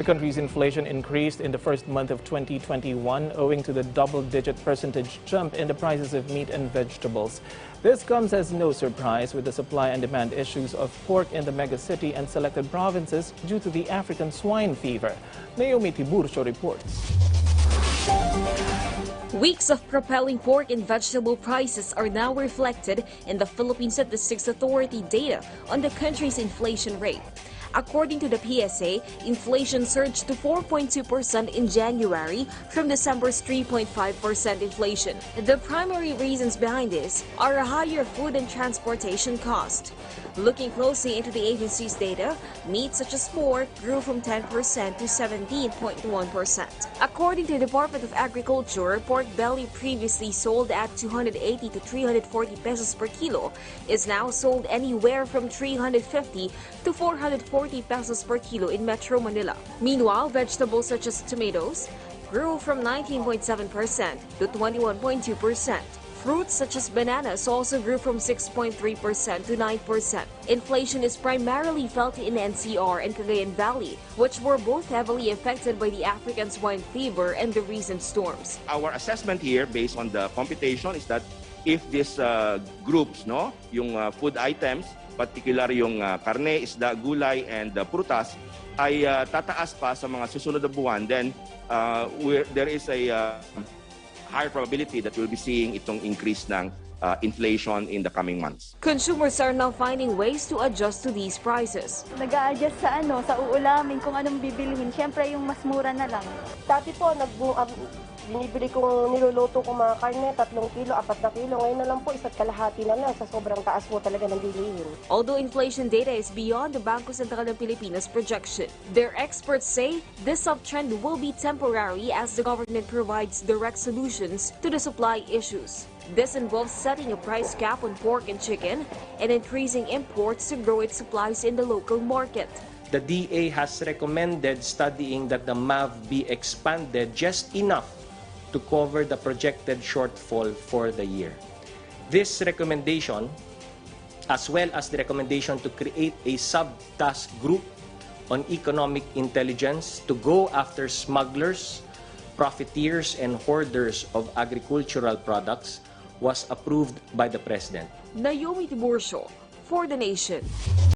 country's inflation increased in the first month of 2021 owing to the double-digit percentage jump in the prices of meat and vegetables. This comes as no surprise with the supply and demand issues of pork in the megacity and selected provinces due to the African swine fever. Naomi Tiburcio reports. Weeks of propelling pork and vegetable prices are now reflected in the Philippine Statistics Authority data on the country's inflation rate. According to the PSA, inflation surged to 4.2% in January from December's 3.5% inflation. The primary reasons behind this are a higher food and transportation cost. Looking closely into the agency's data, meat such as pork grew from 10% to 17.1%. According to the Department of Agriculture, pork belly previously sold at 280 to 340 pesos per kilo is now sold anywhere from 350 to 440 pesos per kilo in Metro Manila. Meanwhile, vegetables such as tomatoes grew from 19.7% to 21.2%. Fruits such as bananas also grew from 6.3% to 9%. Inflation is primarily felt in NCR and Cagayan Valley, which were both heavily affected by the African swine fever and the recent storms. Our assessment here, based on the computation, is that if these groups, yung food items, particular yung karne, isda, gulay, and prutas, ay tataas pa sa mga susunod na buwan, then there is a higher probability that we'll be seeing itong increase ng inflation in the coming months. Consumers are now finding ways to adjust to these prices. Nag-a-adjust sa uulamin, kung anong bibilihin. Siyempre, yung mas mura na lang. Dati po, binibili kong niluluto kong mga karne, 3 kilo, 4 na kilo. Ngayon na lang po, 1.5 na lang sa sobrang taas po talaga ng bilihin. Although inflation data is beyond the Bangko Sentral ng Pilipinas projection, their experts say this uptrend will be temporary as the government provides direct solutions to the supply issues. This involves setting a price cap on pork and chicken and increasing imports to grow its supplies in the local market. The DA has recommended studying that the MAV be expanded just enough to cover the projected shortfall for the year. This recommendation, as well as the recommendation to create a sub-task group on economic intelligence to go after smugglers, profiteers, and hoarders of agricultural products, was approved by the President. Naomi Tiburcio for The Nation.